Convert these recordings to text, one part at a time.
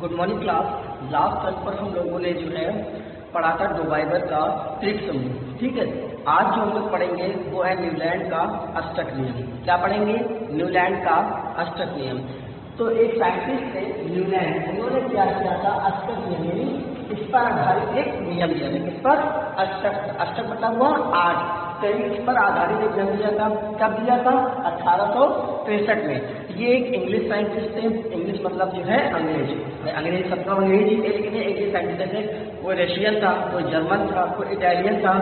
Good morning class. Last class पर हम लोगों ने जो है पढ़ा था डिवाइडर का ट्रिक समूह। ठीक है, आज जो हम लोग पढ़ेंगे वो है न्यूलैंड का अष्टक नियम। क्या पढ़ेंगे? न्यूलैंड का अष्टक नियम। तो एक साइंटिस्ट थे न्यूलैंड, उन्होंने क्या किया था, अष्टक नियम इस पर आधारित एक नियम दिया था। किस पर? अष्टक। अष्टक मतलब हुआ 8। तो इस पर आधारित एक नियम दिया था। कब दिया था? 1863 में। ये एक इंग्लिश साइंटिस्ट थे। इंग्लिश मतलब जो है अंग्रेज। अंग्रेज सबका अंग्रेजी थे, लेकिन एक ही साइंटिस्ट थे। कोई रशियन था, कोई जर्मन था, कोई इटालियन था,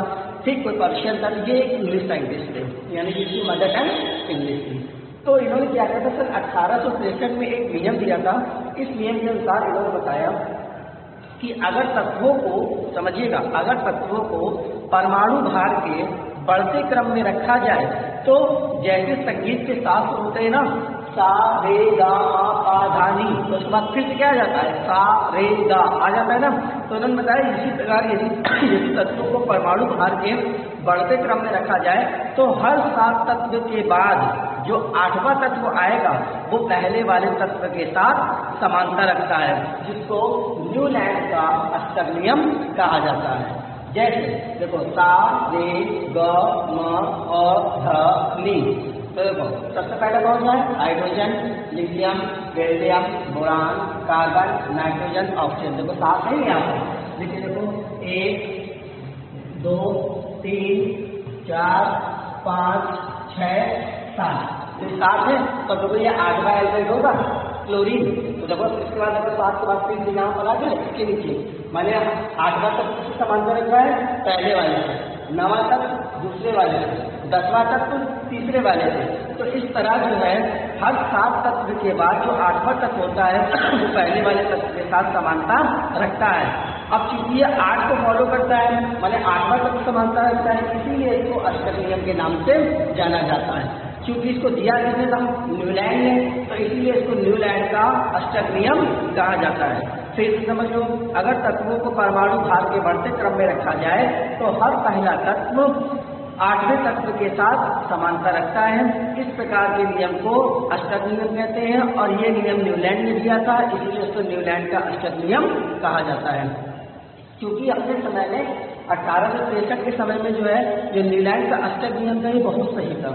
ठीक, कोई पर्शियन था। ये एक इंग्लिश साइंटिस्ट थे, यानी जिसकी मदर टंग इंग्लिश थी। तो इन्होंने क्या किया था, सन 1863 में एक नियम दिया था। इस नियम के अनुसार इन्होंने बताया कि अगर तत्वों को, समझिएगा, अगर तत्वों को परमाणु भार के बढ़ते क्रम में रखा जाए तो जैसे संगीत के साथ होते हैं ना, सा रे गा मा पा धा नी, तो उसके बाद फिर से क्या आ जाता है, सा रे गा आ जाता है ना। तो उन्होंने बताया इसी प्रकार यदि तत्वों को परमाणु भार के बढ़ते क्रम में रखा जाए तो हर 7 तत्व के बाद जो 8वां तत्व आएगा वो पहले वाले तत्व के साथ समानता रखता है, जिसको न्यूलैंड का अष्टक नियम कहा जाता है। जैसे देखो, सा रे ग म प ध नी। तो देखो, सबसे पहले कौन सा है? Hydrogen, lithium, beryllium, boron, carbon, nitrogen, oxygen. देखो 7 है यहाँ पर। देखिए, देखो 1 2 3 4 5 6 7। तो 7 है, तो देखो ये 8वां एलिमेंट होगा क्लोरीन। तो देखो इसके बाद देखो 7 के बाद फिर यहाँ पर आ जाए इसके नीचे, माने 8वां तक किससे समांतर रखा है? पहले वाले से। 9वां तक दूसरे वाले से। 10वां तक तो तीसरे वाले से। तो इस तरह जो है हर 7 तत्व के बाद जो 8वां तत्व होता है वो पहले वाले तत्व के साथ समानता रखता है। अब चूंकि ये 8 को फॉलो करता है, माने 8वां तत्व समानता रखता है, इसीलिए इसको अष्टक नियम के नाम से जाना जाता है। क्योंकि इसको दिया किसने था? न्यूलैंड ने, तो इसीलिए इसको न्यूलैंड का अष्टक नियम कहा जाता है। फिर से समझ लो, अगर तत्वों को परमाणु भार के बढ़ते क्रम में रखा जाए तो हर पहला तत्व 8वें तत्व के साथ समानता रखता है। इस प्रकार के नियम को अष्टक नियम कहते हैं और ये नियम न्यूलैंड ने दिया था, इसीलिए इसको न्यूलैंड का अष्टक नियम कहा जाता है। क्योंकि अपने समय में 1863 के समय में जो है जो न्यूलैंड का अष्टक नियम था ये बहुत सही था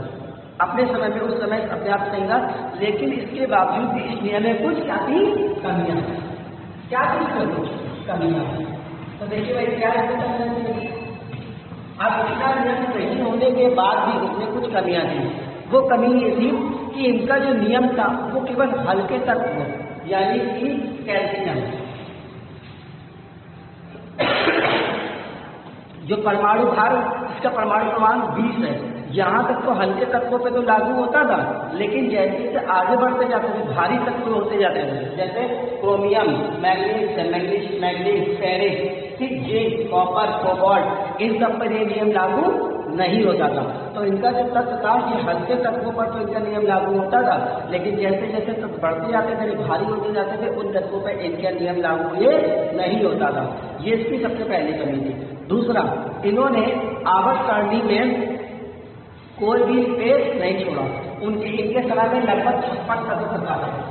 अपने समय में। उस समय अपने आप सही था, लेकिन इसके बावजूद भी इस नियम में कुछ क्या थी? कमियां। क्या थी? कुछ कमियां। तो देखिए भाई, क्या है? अब इसका नियम सही होने के बाद भी इसमें कुछ कमियां थी। वो कमी ये थी कि इनका जो नियम था वो केवल हल्के तत्व यानी कि कैल्शियम, जो परमाणु भार, इसका परमाणु क्रमांक 20 है, यहाँ तक तो हल्के तत्वों पे तो लागू होता था, लेकिन जैसे जैसे आगे बढ़ते जाते थे भारी तत्व होते जाते थे, जैसे chromium, manganese, ferrous, zinc, copper, cobalt, इन सब पर ये नियम लागू नहीं होता था। तो इनका जो तत्व था ये हल्के तत्वों पर तो इनका नियम लागू होता था, लेकिन जैसे जैसे तत्व बढ़ते जाते थे, भारी होते जाते थे, उन तत्वों पर इनका नियम लागू ये नहीं होता था। ये इसकी सबसे पहली कमी थी। दूसरा, इन्होंने आवर्त सारणी में कोई भी स्पेस नहीं छोड़ा। इनके समय में लगभग 56 तत्व बताते हैं।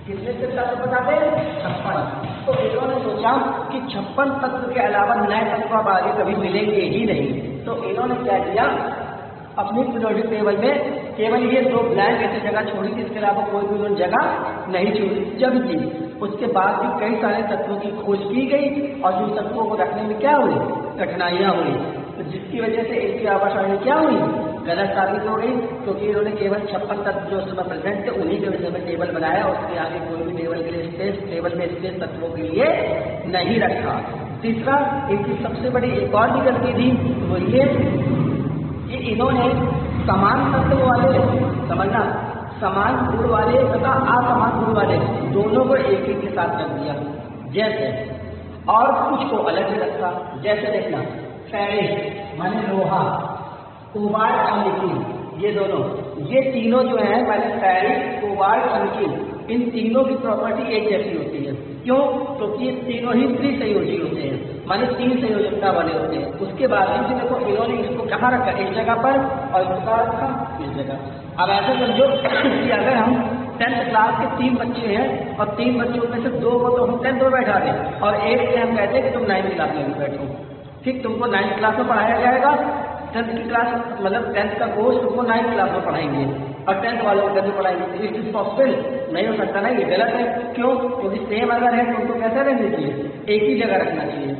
कितने से तत्व बताते हैं? 56। तो इन्होंने सोचा कि 56 तत्व के अलावा नए तत्व अब आगे कभी मिलेंगे ही नहीं। तो इन्होंने क्या किया, अपनी पीरियोडिक टेबल में केवल ये 2 ब्लैंक ऐसी जगह छोड़ी थी, इसके अलावा कोई भी उन्होंने जगह नहीं छोड़ी। जब की उसके बाद भी कई सारे तत्वों की खोज की गई और जिन तत्वों को रखने में क्या हुई? कठिनाइयां हुई। तो जिसकी वजह से इनकी आवाजाही क्या हुई? गलत साबित हो गई, क्योंकि इन्होंने केवल 56 तत्व जो उस समय प्रेजेंट थे उन्हीं के विषय में टेबल बनाया, उसके आगे कोई भी टेबल के लिए स्पेस, टेबल में स्पेस तत्वों के लिए नहीं रखा। तीसरा, इनकी सबसे बड़ी एक और भी गलती थी, वो ये कि इन्होंने समान तत्व वाले, समझना, समान गुण वाले तथा असमान गुण वाले दोनों को एक ही के साथ रख दिया। जैसे और कुछ को अलग ही रखा। जैसे देखना, फेरिस माने लोहा, कोबाल्ट और निकिल, ये दोनों, ये तीनों जो है, माने फेरिस, कोबाल्ट और निकिल, इन तीनों की प्रॉपर्टी एक जैसी होती है। क्यों? क्योंकि ये तीनों ही त्रिसंयोजी होते हैं, माने 3 संयोजकता वाले होते हैं। उसके बाद भी देखो इन्होंने इसको कहाँ रखा? इस जगह पर, और इसको कहाँ रखा? इस जगह। अब ऐसा समझो कि अगर हम 10th क्लास के 3 बच्चे हैं और 3 बच्चों में से 2 को तो हम 10th में बैठा दें और एक से हम कहते हैं कि तुम 9th क्लास में बैठो। ठीक, तुमको 9th क्लास में पढ़ाया जाएगा, 10th की क्लास मतलब 10th का कोर्स तुमको 9th क्लास में पढ़ाएंगे और 10th वालों को 10th में पढ़ाएंगे। इट इज पॉसिबल नहीं हो सकता ना, ये गलत है। क्यों? क्योंकि सेम अगर है तो उनको कैसे रहना चाहिए, एक ही जगह रखना चाहिए।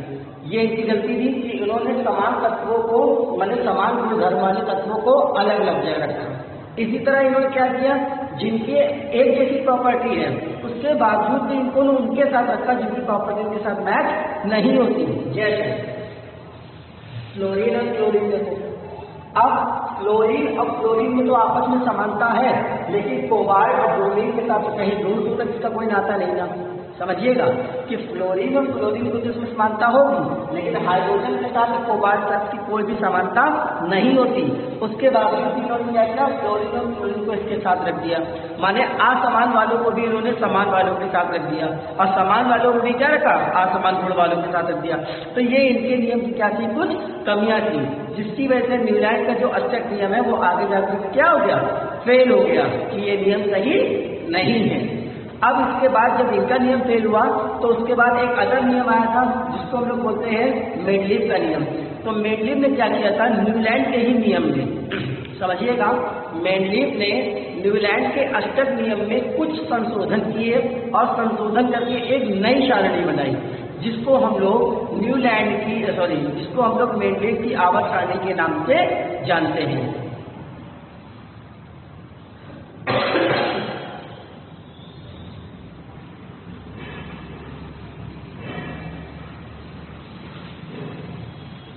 ये इनकी गलती थी कि इन्होंने समान तत्वों को मतलब समान गुणधर्म वाले तत्वों को अलग अलग जगह रखा। इसी तरह इन्होंने क्या किया, जिनके एक जैसी प्रॉपर्टी है उसके बावजूद भी इनको उनके साथ रखा जिनकी प्रॉपर्टी उनके साथ मैच नहीं होती। जैसे फ्लोरीन और क्लोरीन देखो, अब फ्लोरीन और क्लोरीन में तो आपस में समानता है, लेकिन कोबाल्ट और ब्रोमीन के साथ तो कहीं दूर दूर तक इसका कोई नाता नहीं ना। समझिएगा कि फ्लोरीन और क्लोरीन को जिसमें समानता होगी, लेकिन हाइड्रोजन के साथ कोबाल्ट तक की कोई भी समानता नहीं होती। उसके बावजूद भी इन्होंने क्या किया, फ्लोरीन और क्लोरीन को इसके साथ रख दिया। माने असमान वालों को भी इन्होंने समान वालों के साथ रख दिया और समान वालों को भी क्या रखा, असमान गुण वालों के साथ रख दिया। तो ये इनके नियम की क्या थी, कुछ कमियां थी, जिसकी वजह से न्यूलैंड का जो अष्टक नियम है वो आगे जाकर क्या हो गया, फेल हो गया कि ये नियम सही नहीं है। अब इसके बाद जब इनका नियम फेल हुआ तो उसके बाद एक अदर नियम आया था जिसको हम लोग बोलते हैं मेंडलीव का नियम। तो मेंडलीव ने क्या किया था, न्यूलैंड के ही नियम में, समझिएगा, मेंडलीव ने न्यूलैंड के अष्टक नियम में कुछ संशोधन किए और संशोधन करके एक नई सारणी बनाई जिसको हम लोग जिसको हम लोग मेंडलीव की आवर्त सारणी के नाम से जानते हैं।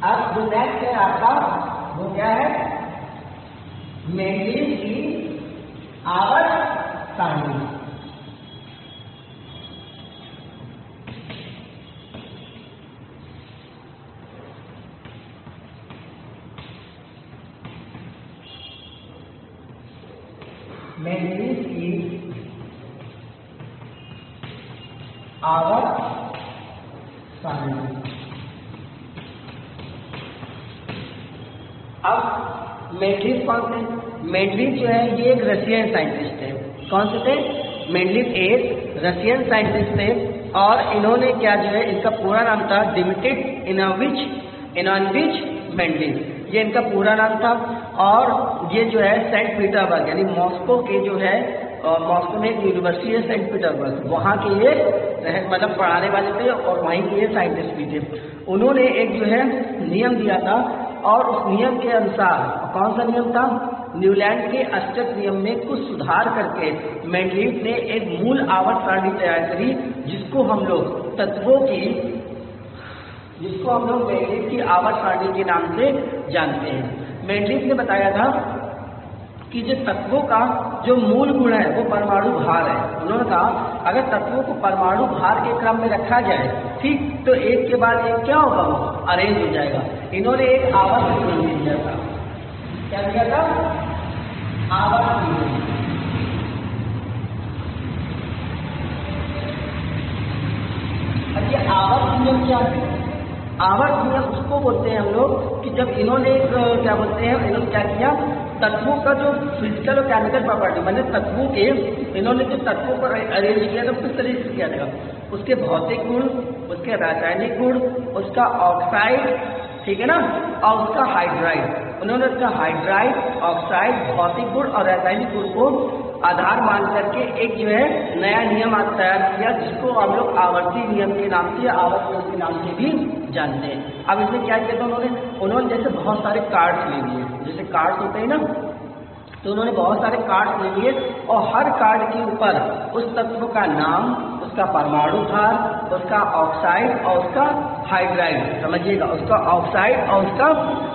अब जो नेक्स्ट है आपका वो क्या है, मेंडलीव की आवर्त सारणी। मेंडलीव की आवर्त सारणी। अब मेंडलीव कौन थे, मेंडलीव जो है ये एक रशियन साइंटिस्ट है। कौन से थे, मेंडलीव एक रशियन साइंटिस्ट थे और इन्होंने क्या जो है, इनका पूरा नाम था डिमिट्री इवानोविच मेंडलीव, ये इनका पूरा नाम था। और ये जो है सेंट पीटर्सबर्ग यानी मॉस्को के जो है, मॉस्को में एक यूनिवर्सिटी है सेंट पीटर्सबर्ग, वहाँ के ये मतलब पढ़ाने वाले थे और वहीं के ये साइंटिस्ट भी थे। उन्होंने एक जो है नियम दिया था और उस नियम के अनुसार, कौन सा नियम था, न्यूलैंड के अष्टक नियम में कुछ सुधार करके मेंडलीव ने एक मूल आवर्त सारणी तैयार करी जिसको हम लोग मेंडलीव की आवर्त सारणी के नाम से जानते हैं। मेंडलीव ने बताया था कि जो तत्वों का जो मूल गुण है वो परमाणु भार है। उन्होंने कहा अगर तत्वों को परमाणु भार के क्रम में रखा जाए, ठीक, तो एक के बाद एक क्या होगा, वो अरेंज हो जाएगा। इन्होंने एक आवर्त नियम दिया था, क्या दिया था, आवर्त नियम। अब ये आवर्त नियम क्या है, आवर्त नियम उसको बोलते हैं हम लोग कि जब इन्होंने क्या बोलते हैं, इन्होंने क्या किया, तत्वों का जो फिजिकल और केमिकल प्रॉपर्टी, मतलब तत्वों के, इन्होंने जो तत्वों पर अरेंज किया था किस तरीके से किया था, उसके भौतिक गुण, उसके रासायनिक गुण, उसका ऑक्साइड, ठीक है ना, और उसका हाइड्राइड। उन्होंने उसका हाइड्राइड, ऑक्साइड, भौतिक गुण और रासायनिक गुण को आधार मान करके एक जो है नया नियम तैयार किया जिसको हम लोग आवर्ती नियम के नाम से, आवर्त नियम के नाम से भी जानते हैं। अब इसमें क्या किया था उन्होंने जैसे बहुत सारे कार्ड्स ले लिए, जैसे कार्ड्स होते हैं ना, तो उन्होंने बहुत सारे कार्ड्स ले लिए और हर कार्ड के ऊपर उस तत्व का नाम, उसका परमाणु भार, उसका ऑक्साइड और उसका हाइड्राइड, समझिएगा, उसका ऑक्साइड और उसका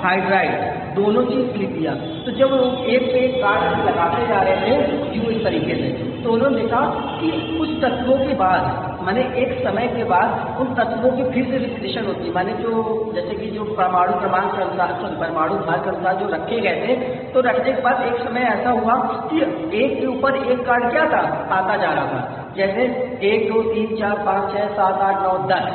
हाइड्राइड दोनों चीज लिख दिया। तो जब वो एक पे एक कार्ड लगाते जा रहे थे यूं इस तरीके से, तो उन्होंने देखा कि कुछ तत्वों के बाद, माने एक समय के बाद उन तत्वों की फिर से रिपीटेशन होती है, माने जो जैसे कि जो परमाणु क्रमांक के अनुसार, परमाणु भार के अनुसार जो रखे गए थे, तो रखने के बाद एक समय ऐसा हुआ कि एक के ऊपर एक कार्ड क्या था, आता जा रहा था। जैसे 1 2 3 4 5 6 7 8 9 10,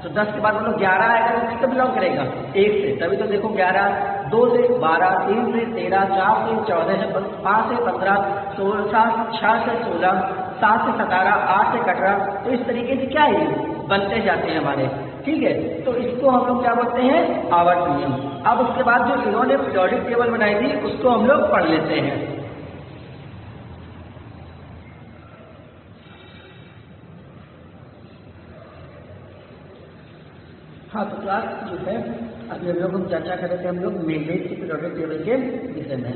तो 10 के बाद मतलब 11 आएगा, तो किससे बिलोंग करेगा, 1 से, तभी तो देखो 11 2 से 12, 3 से 13, 4 से 14, 5 से 15, 16, 6 से 16, 7 से 17, 8 से 18। तो इस तरीके से क्या है बनते जाते हैं हमारे, ठीक है। तो इसको हम लोग क्या बोलते हैं, आवर्त नियम। अब उसके बाद जो इन्होंने पीरियोडिक टेबल बनाई थी उसको हम लोग पढ़ लेते हैं। हाँ, तो क्लास जो है अभी हम लोग चर्चा कर रहे थे हम लोग मेंडेल की पीरियोडिक टेबल के विषय में।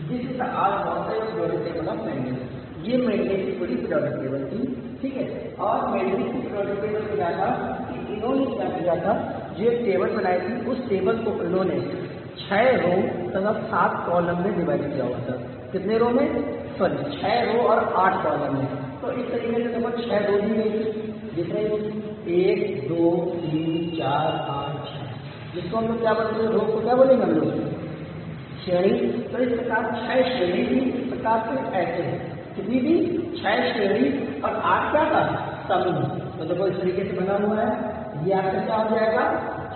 दिस इज आज पीरियोडिक टेबल ऑफ मेंडेल। ये मेंडेल की पूरी पीरियोडिक टेबल थी, ठीक है। और मेंडेल की पीरियोडिक टेबल में क्या था कि इन्होंने क्या किया था, जो एक टेबल बनाई थी उस टेबल को इन्होंने 6 रो तथा 7 कॉलम में डिवाइड किया हुआ था। कितने रो में, सॉरी 6 रो और 8 कॉलम में। तो इस तरीके से देखो 6 रो दी गई थी, जिसमें 1, 2, 3, 4, 5, 6, जिसको हम लोग क्या बोलते हैं, रो को क्या बोलेंगे हम लोग, श्रेणी। तो इस प्रकार 6 श्रेणी थी। इस प्रकार से ऐसे कितनी थी, 6 श्रेणी और 8 क्या था, समूह। तो देखो इस तरीके से बना हुआ है, ये आपका क्या हो जाएगा,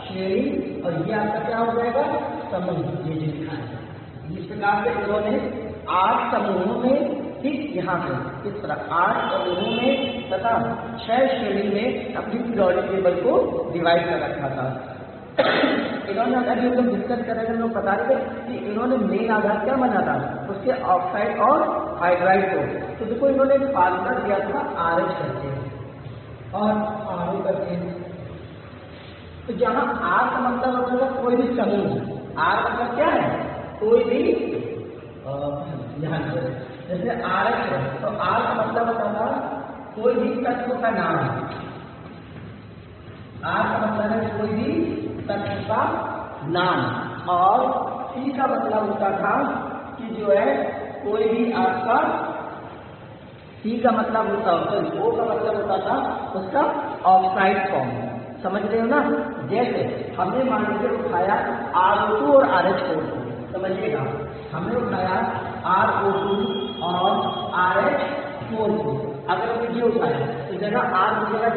श्रेणी, और ये आपका क्या हो जाएगा, समूह। ये जो लिखा है इस प्रकार से इन्होंने 8 समूहों में, ठीक यहाँ पे इस तरह 8 समूहों में तथा 6 श्रेणी में अपनी पीरियोडिक टेबल को डिवाइड कर रखा था। इन्होंने अभी हम लोग डिस्कस कर रहे थे, हम लोग बता रहे थे कि इन्होंने मेन आधार क्या बना था, उसके ऑक्साइड और हाइड्राइड को। तो देखो इन्होंने फार्मूला दिया था RH करके और RO करके। तो जहाँ R का मतलब होता है कोई भी समूह, R मतलब क्या है, कोई भी, ध्यान से जैसे RH है तो R का मतलब होता था कोई भी तत्व का नाम। R का मतलब है कोई भी तत्व का नाम। और C का मतलब होता था कि जो है कोई भी आपका, C का मतलब होता है, O का मतलब होता था उसका ऑक्साइड फॉर्म। समझ रहे हो ना। जैसे हमने मान लीजिए उठाया RO2 और RH4 को, समझिएगा हमने उठाया RO2 और RH4 को। अगर हमने ये उठाया तो जगह R की जगह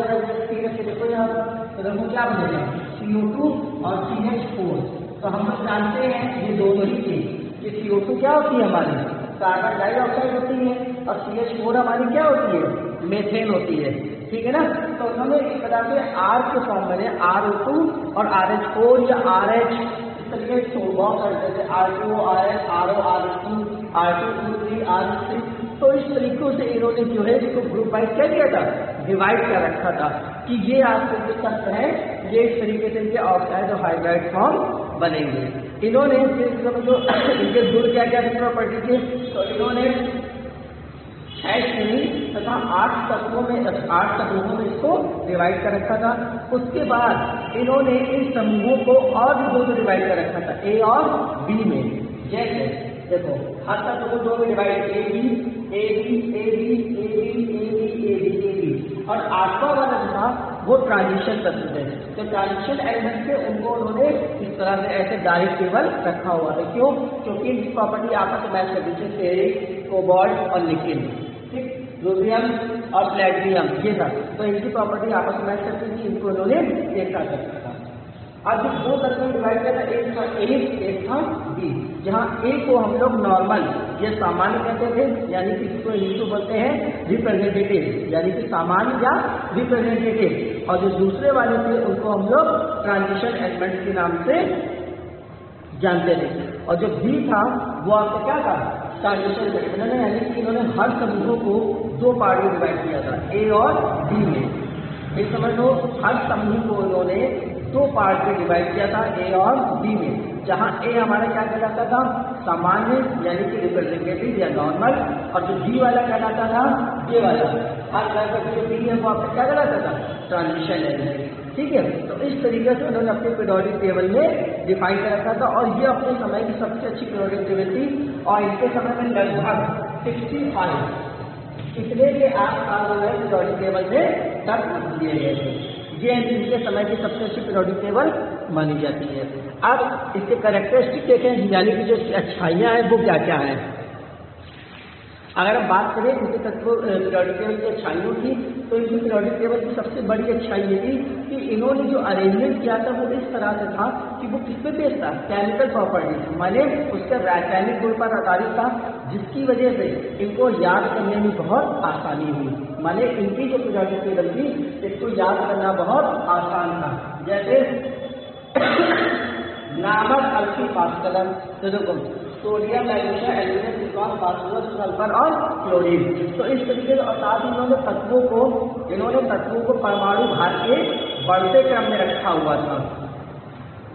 C देखो यहाँ, तो देखो क्या बनेगा, CO2 और CH4। तो हम लोग जानते हैं ये दोनों ही चीज कि CO2 क्या होती है हमारी, कार्बन डाइऑक्साइड होती है, और CH4 हमारी क्या होती है, मेथेन होती है, ठीक है ना। तो उन्होंने इस प्रकार से R के फॉर्म में RO2 और RH4 या RH इस तरीके से बहुत सारे जैसे R2 RH RO RH2 R2 R3। तो इस तरीकों से इन्होंने जो है इसको ग्रुप वाइज क्या किया था, डिवाइड कर रखा था कि ये आपके जो तत्व है ये इस तरीके से इनके ऑक्साइड और हाइड्राइड फॉर्म बनेंगे। इन्होंने जो इनके गुण क्या क्या प्रॉपर्टी थे, तो इन्होंने 6 श्रेणी तथा 8 तत्वों में 8 समूहों में इसको डिवाइड कर रखा था। उसके बाद इन्होंने इन समूहों को और भी 2 डिवाइड कर रखा था, A और B में। जैसे देखो हर तत्व को 2 में डिवाइड, AB और 8वां वाला जो था वो ट्रांजिशन तत्व है। तो ट्रांजिशन एलिमेंट से उनको उन्होंने इस तरह से ऐसे डायरेक्ट टेबल रखा हुआ है। क्यों, क्योंकि इनकी प्रॉपर्टी आपस में मैच करती है, फेरिक, कोबाल्ट और निकेल, ठीक, रोडियम और प्लेटिनम ये था। तो इनकी प्रॉपर्टी आपस में मैच करती थी, इनको उन्होंने एक साथ रखा था। अब जो 2 तत्व में डिवाइड किया था, एक था A एक था B। जहाँ A को हम लोग नॉर्मल या सामान्य कहते थे, यानी कि इसको इंग्लिश में बोलते हैं रिप्रेजेंटेटिव, यानी कि सामान्य या रिप्रेजेंटेटिव। और जो दूसरे वाले थे उनको हम लोग ट्रांजिशन एलिमेंट के नाम से जानते थे। और जो B था वो आपका क्या था, ट्रांजिशन एलिमेंट, यानी कि इन्होंने हर समूहों को 2 पार्ट में डिवाइड किया था, A और B में। ये समझ लो हर समूह को उन्होंने 2 पार्ट में डिवाइड किया था, A और B में। जहाँ A हमारा क्या कहलाता था, सामान्य यानी कि रिप्रेजेंटेटिव या नॉर्मल, और जो B वाला कहलाता था, ये वाला हर तरह जो B है वो आपका क्या कहलाता था, ट्रांजिशन एलिमेंट, ठीक है। तो इस तरीके से उन्होंने अपने पीरियोडिक टेबल में डिफाइन कर रखा था, और ये अपने समय की सबसे अच्छी पीरियोडिक टेबल थी। और इनके समय में लगभग 65 इतने के आसपास जो है पीरियोडिक टेबल में तक दिए गए थे। ये इनके समय की सबसे अच्छी पीरियोडिक टेबल मानी जाती है। अब इसके कैरेक्टरिस्टिक देखें, यानी कि जो अच्छाइयाँ हैं वो क्या क्या हैं। अगर हम बात करें इनके तत्व पीरियोडिक टेबल की अच्छाइयों की, तो इनकी पीरियोडिक टेबल की सबसे बड़ी अच्छाई ये थी कि कि इन्होंने जो अरेंजमेंट किया था वो इस तरह से था कि वो किस पे बेस्ड था, केमिकल प्रॉपर्टीज, माने उसका रासायनिक गुण पर आधारित था, जिसकी वजह से इनको याद करने में बहुत आसानी हुई। माने इनकी जो पीरियोडिक टेबल थी इसको याद करना बहुत आसान था। जैसे नामक अल्फी पास्कलर, तो देखो sodium, magnesium, aluminium, silicon, phosphorus, sulphur और क्लोरीन। तो इस तरीके से और साथ ही इन्होंने तत्वों को परमाणु भार के बढ़ते क्रम में रखा हुआ था,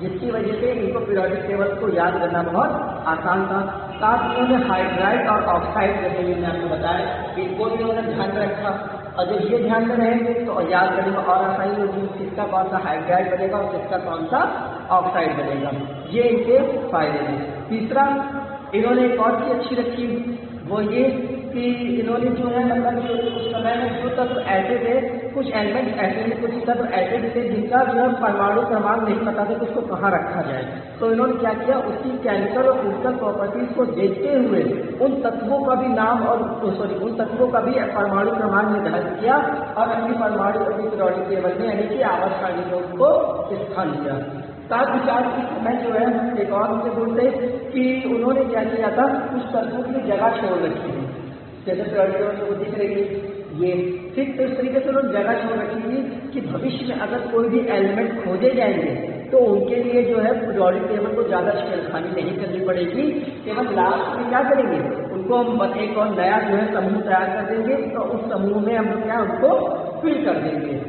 जिसकी वजह से इनको पीरियोडिक टेबल को याद करना बहुत आसान था। साथ ही इन्होंने हाइड्राइड और ऑक्साइड, जैसे मैंने आपको बताया, इनको भी इन्होंने ध्यान में रखा। और जब ये ध्यान में रहेंगे तो याद करने में और आसानी होगी, किसका कौन सा हाइड्राइड बनेगा और किसका कौन सा ऑक्साइड बनेगा। ये इनके फायदे हैं। तीसरा, इन्होंने एक और चीज अच्छी रखी, वो ये कि इन्होंने जो है मतलब उस समय में जो तत्व ऐसे थे, कुछ एलिमेंट ऐसे थे, कुछ तत्व ऐसे थे जिनका जो है परमाणु क्रमांक नहीं पता था कि उसको कहाँ रखा जाए। तो इन्होंने क्या किया, उसकी केमिकल और फिजिकल प्रॉपर्टीज को देखते हुए उन तत्वों का भी नाम और उन तत्वों का भी परमाणु क्रमांक निर्धारित किया और अपनी परमाणु पीरियोडिक टेबल में यानी कि आवर्त सारणी में उनको स्थान दिया। साथ विचार इस समय जो है एक और उनसे बोलते कि उन्होंने क्या किया था, कुछ तत्वों की जगह छोड़ रखी थी, जैसे पीरियोडिक टेबल को दिख रही है ये, ठीक तो इस तरीके से उन्होंने जगह छोड़ रखी थी कि भविष्य में अगर कोई भी एलिमेंट खोजे जाएंगे तो उनके लिए जो है पीरियोडिक टेबल को ज्यादा छेड़खानी नहीं करनी पड़ेगी। केवल लास्ट में क्या करेंगे, उनको हम एक और नया जो है समूह तैयार कर देंगे, तो उस समूह में हम क्या उनको फिल कर देंगे।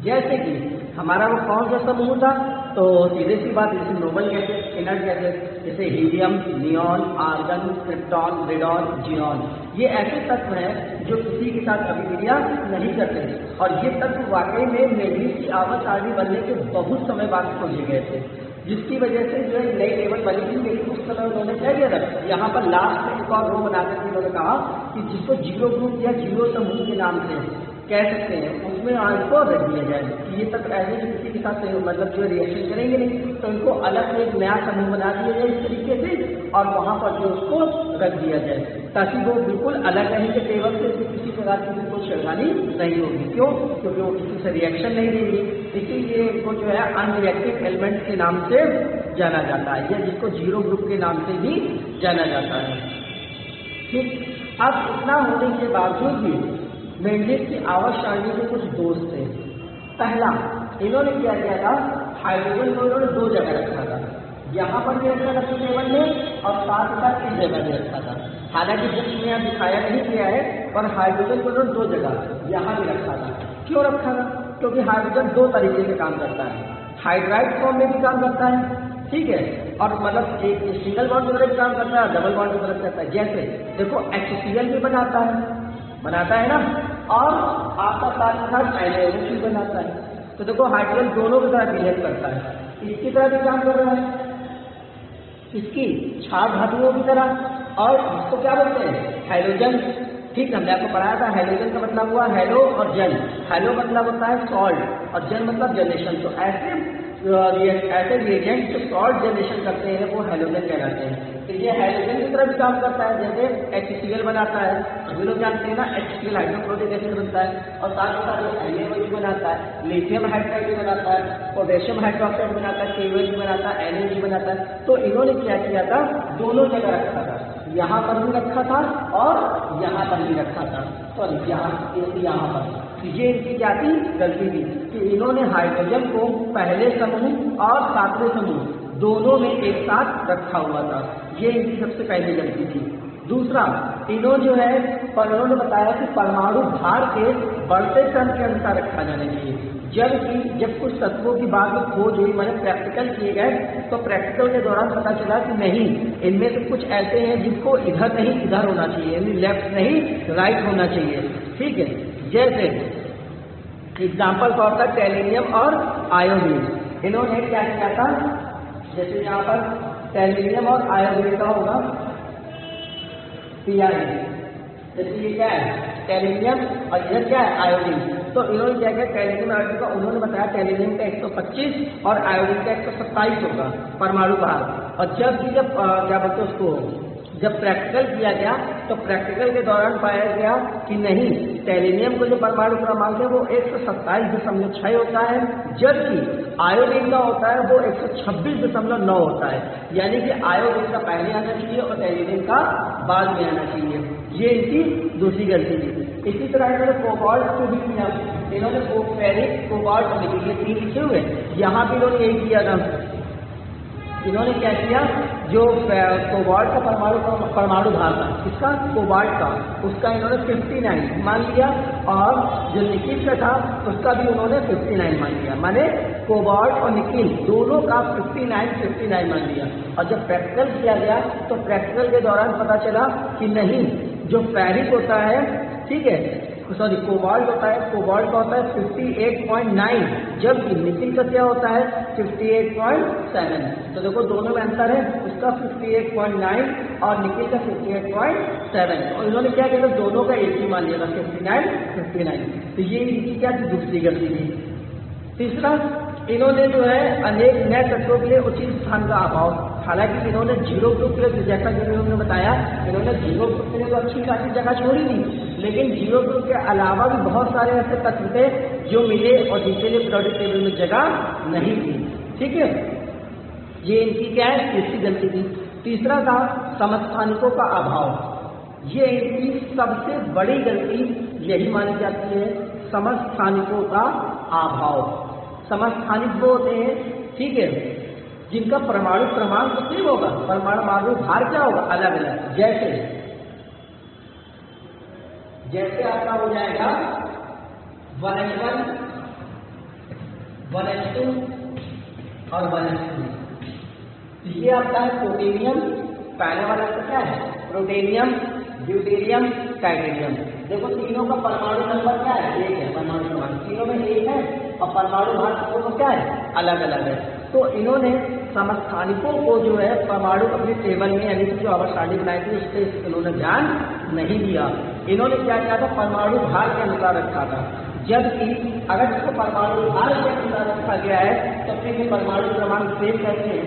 जैसे कि हमारा वो कौन सा समूह था, तो सीधे सी बात, जैसे नोबल गैसेस, इनर्ट गैसेस, जैसे helium, neon, argon, krypton, radon, xenon, ये ऐसे तत्व हैं जो किसी के साथ अभिक्रिया नहीं करते और ये तत्व वाकई में मेंडलीव की आवर्त सारणी बनने के बहुत समय बाद खोजे गए थे, जिसकी वजह से जो है नई टेबल बनी थी। लेकिन उस समय उन्होंने क्या किया था, यहाँ पर लास्ट में एक और रो बनाकर उन्होंने कहा कि जिसको जीरो ग्रुप या जीरो समूह के नाम से कह सकते हैं, उसमें आज को रख दिया जाए कि ये तक ऐसे जो किसी के साथ मतलब जो रिएक्शन करेंगे नहीं, तो इनको अलग से एक नया समूह बना दिया जाए इस तरीके से और वहाँ पर जो उसको रख दिया जाए, ताकि वो बिल्कुल अलग रहेंगे टेबल से, किसी प्रकार की बिल्कुल छेड़खानी नहीं होगी। क्यों? क्योंकि वो किसी से रिएक्शन नहीं देंगे, इसीलिए इनको जो है अनरिएक्टिव एलिमेंट के नाम से जाना जाता है, या जिसको जीरो ग्रुप के नाम से भी जाना जाता है। ठीक, अब इतना होने के बावजूद भी मेंडलीव की आवर्त सारणी के कुछ दोष थे। पहला, इन्होंने क्या किया था, हाइड्रोजन को इन्होंने दो जगह रखा था, यहाँ पर भी रखा था टेबल में और साथ ही साथ इस जगह भी रखा था। हालांकि बुक्स में यहाँ दिखाया नहीं गया है, पर हाइड्रोजन को इन्होंने दो जगह यहाँ भी रखा था। क्यों रखा था? क्योंकि हाइड्रोजन दो तरीके से काम करता है, हाइड्राइड फॉर्म में भी काम करता है, ठीक है, और मतलब एक सिंगल बॉन्ड की तरह भी काम करता है, डबल बॉन्ड की तरफ करता है। जैसे देखो HCl भी बनाता है ना, और आपका साथ NaOH भी बनाता है। तो देखो हाइड्रोजन दोनों की तरह बिहेव करता है, इसकी तरह भी काम कर रहा है, इसकी क्षार धातुओं की तरह। और इसको क्या बोलते हैं, हैलोजन। ठीक, हमने आपको पढ़ाया था, हैलोजन का मतलब हुआ हेलो और जन। हेलो मतलब होता है सॉल्ट और जन मतलब जनरेशन। तो ऐसे रिएजेंट जो सॉल्ट जनरेशन करते हैं वो हैलोजन कहलाते हैं। तो ये हाइड्रोजन की तरह भी काम करता है, जैसे HCl बनाता है, सभी लोग जानते हैं ना, HCl हाइड्रोक्लोरिक एसिड बनता है, और साथ ही साथ NaOH बनाता है, लिथियम हाइड्राइड भी बनाता है, पोटेशियम हाइड्रोक्साइड बनाता है, KOH भी बनाता है, NaOH बनाता है। तो इन्होंने क्या किया था, दोनों जगह रखा था, यहाँ पर भी रखा था और यहाँ पर भी रखा था, सॉरी यहाँ पर। ये इनकी क्या थी, गलती थी कि इन्होंने हाइड्रोजन को पहले समूह और सातवें समूह दोनों में एक साथ रखा हुआ था, ये इनकी सबसे पहली गलती थी। दूसरा, इन्होंने जो है उन्होंने बताया कि परमाणु भार के बढ़ते क्रम के अनुसार रखा जाना चाहिए, जबकि जब कुछ तत्वों की बाद में खोज हुई, मैंने प्रैक्टिकल किए गए, तो प्रैक्टिकल के दौरान पता चला कि नहीं, इनमें से कुछ ऐसे हैं जिनको इधर नहीं इधर होना चाहिए, यानी लेफ्ट नहीं राइट होना चाहिए। ठीक है, जैसे एग्जाम्पल फॉर द टेलिनियम और आयोडीन, इन्होंने क्या किया था, जैसे यहाँ पर टेलिनियम और आयोडीन का होगा PI, जैसे ये क्या है टेलिनियम और इधर क्या है आयोडीन। तो इन्होंने क्या किया, टेलिनियम आयोडीन का उन्होंने बताया टेलिनियम का 125 और आयोडीन का 127 होगा परमाणु भार। और जब क्या बोलते उसको, जब प्रैक्टिकल किया गया तो प्रैक्टिकल के दौरान पाया गया कि नहीं, सेलेनियम का जो परमाणु क्रमांक है वो 127.6 होता है, जबकि आयोडीन का होता है वो 126.9 होता है। यानी कि आयोडीन का पहले आना चाहिए और सेलेनियम का बाद में आना चाहिए। ये इनकी दूसरी गलती थी। इसी तरह इन्होंने कोबाल्ट को भी किया, इन्होंने फेरिक, कोबाल्ट और निकेल, ये 3 लिखे हुए, यहाँ भी इन्होंने यही किया था। इन्होंने क्या किया, जो कोबाल्ट का परमाणु भार था, इसका कोबाल्ट का, उसका इन्होंने 59 मान लिया, और जो निकिल का था उसका भी उन्होंने 59 मान लिया। माने कोबाल्ट और निकिल दोनों का 59 मान लिया। और जब प्रैक्टिकल किया गया तो प्रैक्टिकल के दौरान पता चला कि नहीं, जो फेरिक होता है, ठीक है, सॉरी कोबाल्ट होता है, कोबाल्ट का होता है 58.9, जबकि निकिल का क्या होता है 58.7। तो देखो दोनों में अंतर है, उसका 58.9 और निकिल का 58.7। और इन्होंने क्या किया, दोनों का एक ही मान लिया था 59। तो ये इनकी क्या थी, दूसरी गलती थी। तीसरा, इन्होंने जो है अनेक नए तत्वों के लिए उचित स्थान का अभाव, हालांकि इन्होंने जीरो ग्रुप के लिए, जैसा कि उन्होंने बताया, इन्होंने जीरो ग्रुप के लिए तो अच्छी खासी जगह छोड़ी थी, लेकिन जीरो ग्रुप के अलावा भी बहुत सारे ऐसे तत्व थे जो मिले और जिनके लिए पीरियोडिक टेबल में जगह नहीं थी। ठीक है, ये इनकी क्या है, तीसरी गलती थी। तीसरा था समस्थानिकों का अभाव। ये इनकी सबसे बड़ी गलती यही मानी जाती है, समस्थानिकों का अभाव। समस्थानिक वो होते हैं, ठीक है, जिनका परमाणु क्रमांक तो सेम होगा, परमाणु भार क्या होगा, अलग अलग। जैसे आपका हो जाएगा 1h1, 1h2 और 1h3। ये आपका है प्रोटेनियम, पहले वाला तो क्या है, प्रोटेनियम, ड्यूटेरियम, टाइटेनियम। देखो तीनों का परमाणु नंबर क्या है, 1 है, परमाणु क्रमांक तीनों में 1 है, और परमाणु भार दोनों क्या है, अलग अलग है। तो इन्होंने समस्थानिकों को जो है परमाणु अपने टेबल में, यानी कि जो आवर्त सारणी बनाई थी उस पर इन्होंने ध्यान नहीं दिया। इन्होंने क्या किया था, परमाणु भार के अनुसार रखा था, जबकि अगर इसको परमाणु भार के अनुसार रखा गया है तो फिर ये परमाणु क्रमांक सेम कैसे है।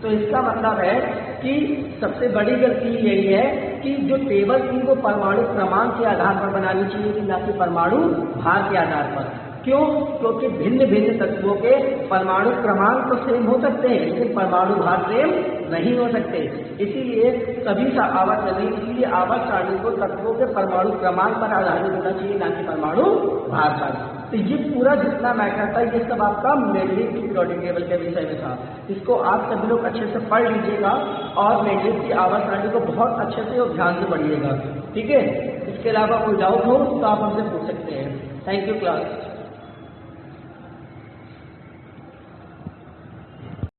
तो इसका मतलब है कि सबसे बड़ी गलती यही है कि जो टेबल थी वो परमाणु क्रमांक के आधार पर बनानी चाहिए थी, न कि परमाणु भार के आधार पर। क्यों? क्योंकि भिन्न भिन्न तत्वों के परमाणु क्रमांक तो सेम हो सकते हैं, लेकिन परमाणु भार सेम नहीं हो सकते। इसीलिए सभी इसीलिए आवर्त सारणी को तत्वों के परमाणु क्रमांक पर आधारित होना चाहिए, ना कि परमाणु भार पर। तो ये पूरा जितना मैटर था ये सब आपका मेंडलीव की पीरियोडिक टेबल के विषय में था। इसको आप सभी लोग अच्छे से पढ़ लीजिएगा और मेंडलीव की आवर्त सारणी को बहुत अच्छे से और ध्यान से पढ़िएगा। ठीक है, इसके अलावा कोई डाउट हो तो आप हमसे पूछ सकते हैं। Thank you class.